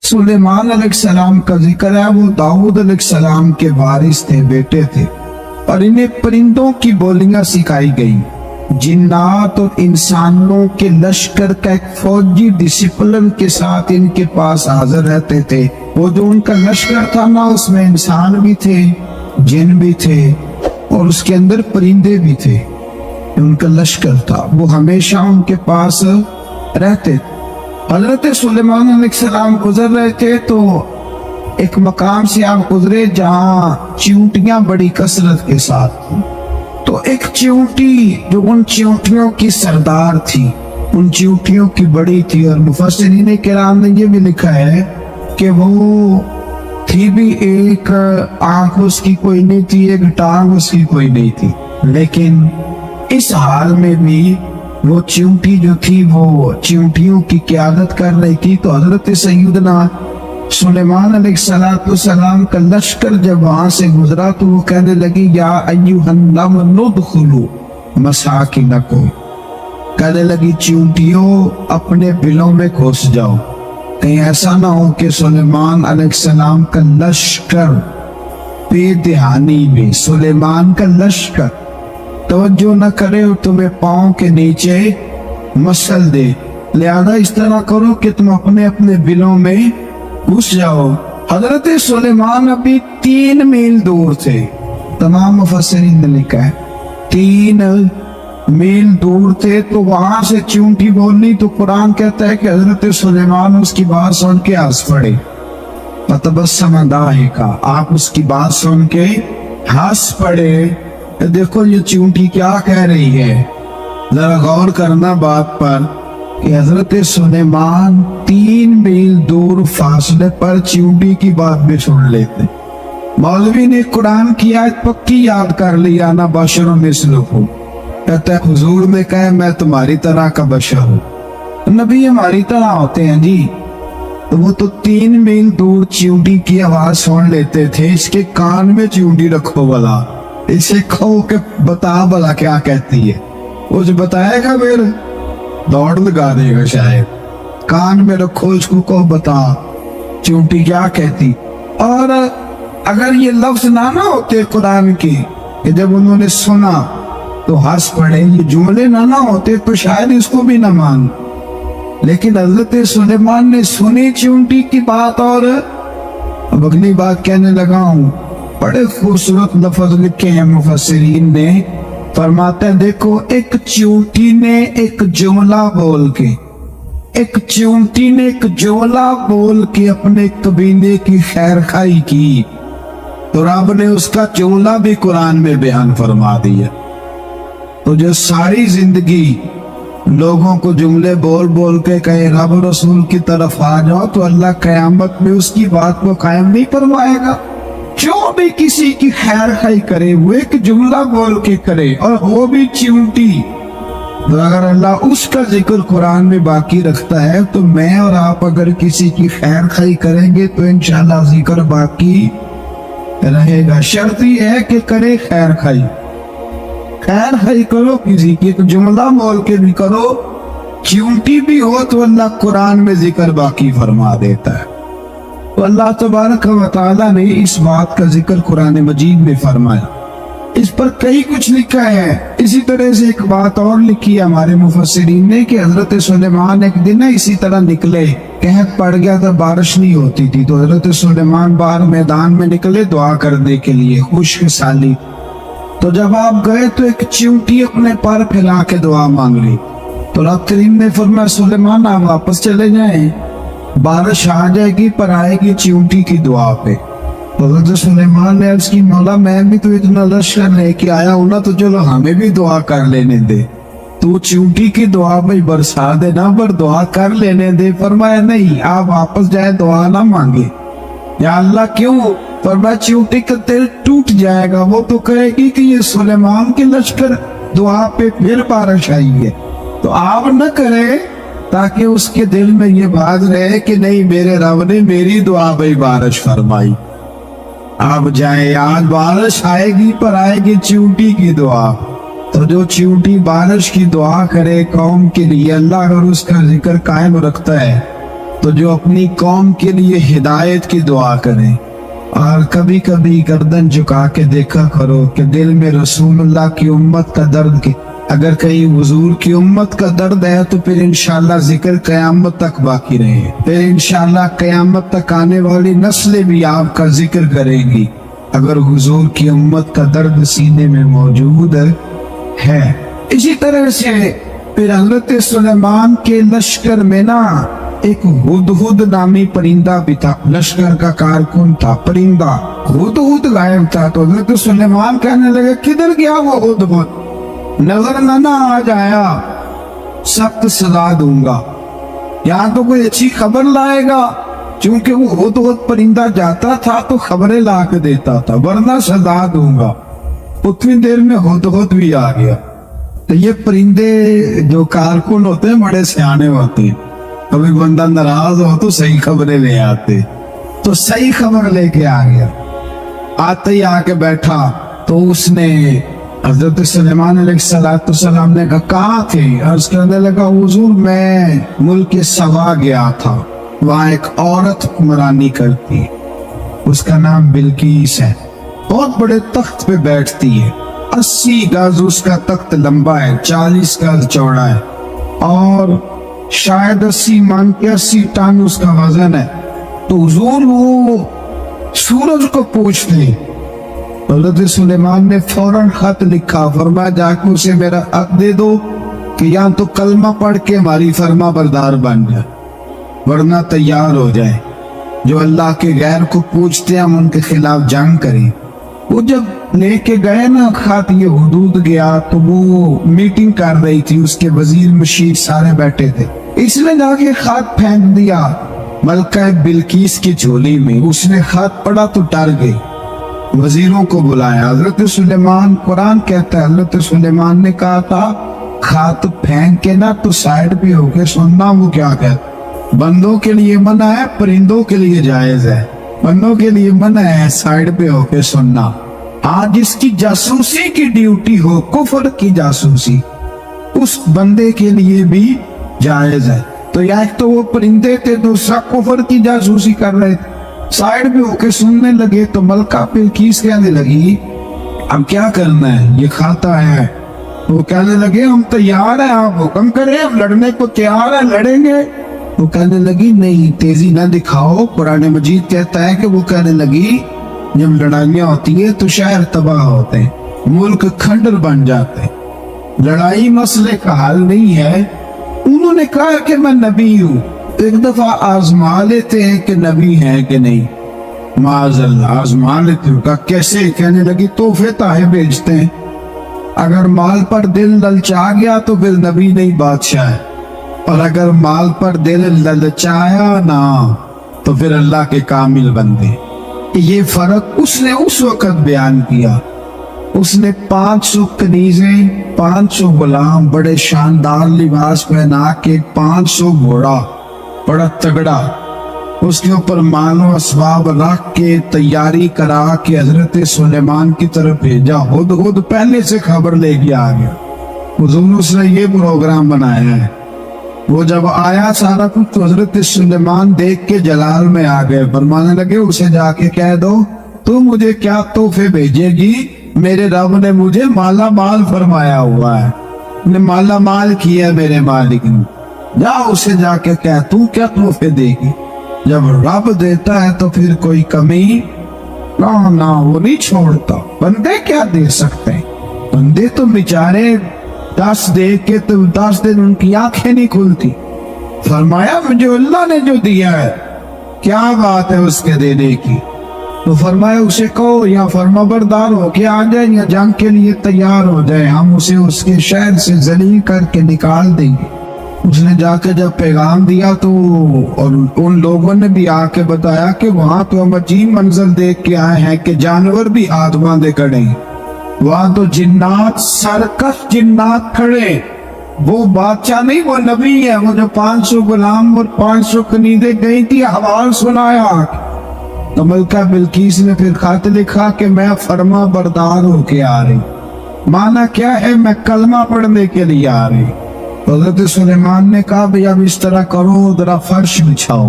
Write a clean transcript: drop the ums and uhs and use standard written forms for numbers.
सुलेमान अलैहिस्सलाम का जिक्र है, वो दाऊद अलैहिस्सलाम के वारिस थे, बेटे थे, और इन्हें परिंदों की बोलियां सिखाई गई। जिन्नात और इंसानों के लश्कर का एक फौजी डिसिप्लिन के साथ इनके पास हाजिर रहते थे। वो जो उनका लश्कर था ना, उसमें इंसान भी थे, जिन भी थे, और उसके अंदर परिंदे भी थे। उनका लश्कर था, वो हमेशा उनके पास रहते। हजरत सुलेमान अलैहिस्सलाम गुजर रहे थे तो एक मकाम से आप गुजरे जहाँ चींटियां बड़ी कसरत के साथ थी। तो एक चींटी जो उन चींटियों की सरदार थी, उन चींटियों की बड़ी थी, और मुफस्सिरीन किराम ने ये भी लिखा है कि वो थी भी, एक आंख उसकी कोई नहीं थी, एक टांग उसकी कोई नहीं थी, लेकिन इस हाल में भी वो चींटी जो थी वो चींटियों की क़यादत कर रही थी। तो हजरत सैयदना सुलेमान अलैहिस्सलाम का लश्कर जब वहां से गुजरा तो वो कहने लगी, या अय्युहन नमल उदखुलू मसाकिनकुम, कहने लगी चींटियों अपने बिलों में घुस जाओ, कहीं ऐसा ना हो कि सुलेमान अलैहिस्सलाम का लश्कर बेध्यानी में, सुलेमान का लश्कर तवज्जो न करे और तुम्हें पाँव के नीचे मसल दे। लिहाजा इस तरह करो कि तुम अपने अपने बिलों में घुस जाओ। हजरत सुलेमान अभी 3 मील दूर थे, तमाम मुफस्सिरीन ने लिखा है 3 मील दूर थे। तो वहां से चींटी बोलनी तो कुरान कहता है कि हजरत सुलेमान उसकी बात सुन के हंस पड़े। फतबस्सम दाहिका, आप उसकी बात सुन के हंस पड़े। देखो ये चींटी क्या कह रही है, जरा गौर करना बात पर कि हजरत सुलेमान 3 मील दूर फासले पर चींटी की बात भी सुन लेते। मौलवी ने कुरान की आयत पक्की याद कर लिया, ना बशर मिसलुकुम, कहता है हुजूर ने कहा मैं तुम्हारी तरह का बशर हूँ, नबी हमारी तरह होते हैं जी। तो वो तो 3 मील दूर चींटी की आवाज सुन लेते थे। इसके कान में चींटी रखो भला, इसे कहो कि बता भला क्या कहती है, वो जो बताएगा फिर दौड़ लगा देगा शायद। कान में रखो इसको, कहो बता चींटी क्या कहती। और अगर ये लफ्ज ना होते कुरान के कि जब उन्होंने सुना तो हंस पड़े, ये जुमले ना होते तो शायद इसको भी ना मान। लेकिन हजरत सुलेमान ने सुनी चींटी की बात और अब अगली बात कहने लगा हूं। बड़े खूबसूरत लफ्ज लिखे हैं मुफस्सिरीन ने, फरमाते हैं देखो एक चींटी ने एक जुमला बोल के, एक चींटी ने एक जुमला बोल के अपने कबीले की खैर खाई की, तो रब ने उसका जुमला भी कुरान में बयान फरमा दिया। तो जो सारी जिंदगी लोगों को जुमले बोल बोल के कहे रब रसूल की तरफ आ जाओ, तो अल्लाह कयामत में उसकी बात को कायम नहीं फरमाएगा। जो भी किसी की खैर खाई करे वो एक जुमला बोल के करे, और वो भी चींटी। तो अगर अल्लाह उसका जिक्र कुरान में बाकी रखता है तो मैं और आप अगर किसी की खैर खाई करेंगे तो इंशाल्लाह जिक्र बाकी रहेगा। शर्त ये है कि करे खैर खाई, खैर खाई करो किसी की, तो जुमला बोल के भी करो, चींटी भी हो तो अल्लाह कुरान में जिक्र बाकी फरमा देता है। तो अल्लाह तबारक व तआला ने इस बात का जिक्र कुरान मजीद में फरमाया, इस पर कई कुछ लिखा है। इसी तरह से एक बात और लिखी है हमारे मुफस्सिरीन ने कि हजरत सुलेमान एक दिन इसी तरह निकले, कहत पड़ गया था, बारिश नहीं होती थी, तो हजरत सुलेमान बाहर मैदान में निकले दुआ करने के लिए, खुश्क साली। तो जब आप गए तो एक चींटी अपने पर फैला के दुआ मांग रही, तो रब करीम ने फरमाया सुलेमान आप वापस चले जाएं, बारिश आ जाएगी पर आएगी चींटी की दुआ पे। तो हज़रत सुलेमान ने अर्ज की, मौला मैं भी तो इतना लश्कर लेके आया हूं ना, तो चलो हमें भी दुआ कर लेने दे, तू चींटी की दुआ में बरसा देना पर दुआ कर लेने दे। फरमाया नहीं, आप वापस जाए दुआ ना मांगे। या अल्लाह क्यों? फरमाया चींटी का दिल टूट जाएगा, वो तो कहेगी कि ये सुलेमान के लश्कर दुआ पे फिर बारिश आई है, तो आप न करें, ताकि उसके दिल में ये बात रहे कि नहीं मेरे रब ने मेरी दुआ पे बारिश फरमाई। आप जाए, आज बारिश आएगी पर आएगी चींटी की दुआ। तो जो चींटी बारिश की दुआ करे कौम के लिए, अल्लाह अगर उसका जिक्र कायम रखता है تو جو اپنی قوم کے لیے ہدایت کی دعا کریں، اور کبھی کبھی گردن جھکا کے دیکھا کرو کہ دل میں رسول اللہ کی امت کا درد کی، اگر کہیں حضور کی امت کا درد ہے تو پھر انشاءاللہ ذکر قیامت تک باقی رہے، پھر انشاءاللہ قیامت تک آنے والی نسلیں بھی آپ کا ذکر کریں گی اگر حضور کی امت کا درد سینے میں موجود ہے۔ اسی طرح سے پھر حضرت سلیمان کے لشکر میں نا ایک ہدہد نامی پرندہ بھی تھا، لشکر کا کارکن تھا پرندہ، ہدہد غائب تھا، تو حضرت سلیمان کہنے لگے کدھر گیا وہ ہدہد، نظر نہ آ جایا سخت سزا دوں گا، یہاں تو کوئی اچھی خبر لائے گا، چونکہ وہ ہدہد پرندہ جاتا تھا تو خبریں لا کے دیتا تھا، ورنہ سزا دوں گا۔ اتنی دیر میں ہدہد بھی آ گیا۔ تو یہ پرندے جو کارکن ہوتے ہیں بڑے سیانے ہوتے ہیں، کبھی بندہ ناراض ہو تو صحیح خبریں لے آتے، تو صحیح خبر لے کے آ گیا۔ آتے ہی آ کے بیٹھا تو اس نے حضرت سلیمان علیہ السلام نے کہا کہاں تھے؟ عرض کرنے لگا حضور میں ملک سبا گیا تھا، وہاں ایک عورت حکمرانی کرتی، اس کا نام بلقیس ہے، بہت بڑے تخت پہ بیٹھتی ہے، 80 گز اس کا تخت لمبا ہے، 40 گز چوڑا ہے، اور شاید 80 من کے 80 ٹن اس کا وزن ہے۔ تو حضور وہ سورج کو پوچھتے، حضرت سلیمان نے فوراً خط لکھا، فرمایا جا کے اسے میرا حق دے دو کہ یا تو کلمہ پڑھ کے ہماری فرما بردار بن جائے ورنہ تیار ہو جائے، جو اللہ کے غیر کو پوچھتے ہیں ہم ان کے خلاف جنگ کریں۔ وہ جب لے کے گئے نا خط، یہ حدود گیا تو وہ میٹنگ کر رہی تھی، اس کے وزیر مشیر سارے بیٹھے تھے، اس نے جا کے خط پھینک دیا ملکہ بلقیس کی جھولی میں، اس نے خط پڑھا تو ڈر گئی، وزیروں کو بلایا۔ حضرت سلیمان، قرآن کہتا ہے حضرت سلیمان نے کہا تھا خط پھینک کے نا تو سائڈ پہ ہو کے سننا، وہ کیا کہتا، بندوں کے لیے منع ہے، پرندوں کے لیے جائز ہے، بندوں کے لیے منع ہے سائڈ پہ ہو کے سننا۔ آج جس کی جاسوسی کی ڈیوٹی ہو، کفر کی جاسوسی، اس بندے کے لیے بھی جائز ہے۔ تو یا ایک تو وہ پرندے تھے، دوسرا کفر کی جاسوسی کر رہے تھے، سائڈ پہ ہو کے سننے لگے۔ تو ملکہ بلقیس کہنے لگی اب کیا کرنا ہے، یہ کھاتا ہے۔ وہ کہنے لگے ہم تیار ہیں، آپ حکم کریں، ہم لڑنے کو تیار ہیں، لڑیں گے۔ وہ کہنے لگی نہیں، تیزی نہ دکھاؤ، قرآن مجید کہتا ہے کہ وہ کہنے لگی جب لڑائیاں ہوتی ہیں تو شہر تباہ ہوتے ہیں، ملک کھنڈر بن جاتے ہیں، لڑائی مسئلے کا حل نہیں ہے۔ انہوں نے کہا کہ میں نبی ہوں، ایک دفعہ آزما لیتے ہیں کہ نبی ہیں کہ نہیں، معاذ اللہ آزما لیتے ہوں۔ کہا کیسے؟ کہنے لگی تحفے تاہے بھیجتے ہیں، اگر مال پر دل للچا گیا تو پھر نبی نہیں بادشاہ ہے، اور اگر مال پر دل للچایا نہ تو پھر اللہ کے کامل بندے۔ یہ فرق اس نے اس وقت بیان کیا۔ اس نے 500 کنیزیں، 500 غلام، بڑے شاندار لباس پہنا کے، 500 گھوڑا بڑا تگڑا، اس کے اوپر مال و اسباب رکھ کے تیاری کرا کے حضرت سلیمان کی طرف بھیجا۔ ہدہد پہلے سے خبر لے کے آ گیا، حضور اس نے یہ پروگرام بنایا ہے۔ وہ جب آیا سارا کچھ تو حضرت سلیمان دیکھ کے جلال میں آ گئے، فرمانے لگے اسے جا کے کہہ دو تو مجھے کیا تحفے بھیجے گی، میرے رب نے مجھے مالا مال فرمایا ہوا ہے، نے مالا مال کیا میرے مالک نے، جا اسے جا کے کہہ تو کیا تحفے دے گی۔ جب رب دیتا ہے تو پھر کوئی کمی نہ وہ نہیں چھوڑتا۔ بندے کیا دے سکتے ہیں، بندے تو بیچارے 10 دے کے تو 10 دن ان کی آنکھیں نہیں کھلتی۔ فرمایا مجھے اللہ نے جو دیا ہے کیا بات ہے اس کے دینے کی، تو فرمایا اسے کہو یا فرما بردار ہو کے آ جائے یا جنگ کے لیے تیار ہو جائے، ہم اسے اس کے شہر سے ذلیل کر کے نکال دیں گے۔ اس نے جا کے جب پیغام دیا تو اور ان لوگوں نے بھی آ کے بتایا کہ وہاں تو ہم عجیب منظر دیکھ کے آئے ہیں کہ جانور بھی ہاتھ باندھے کھڑے ہیں، وہاں تو جنات، سرکش جنات کھڑے، وہ بادشاہ نہیں وہ نبی ہے، وہ جو 500 غلام اور 500 کنیزیں گئی تھی حوال سنایا۔ تو ملکہ بلقیس نے پھر خط لکھا کہ میں فرما بردار ہو کے آ رہی، مانا کیا ہے میں کلمہ پڑھنے کے لیے آ رہی۔ حضرت سلیمان نے کہا بھئی اب اس طرح کرو، ذرا فرش بچھاؤ،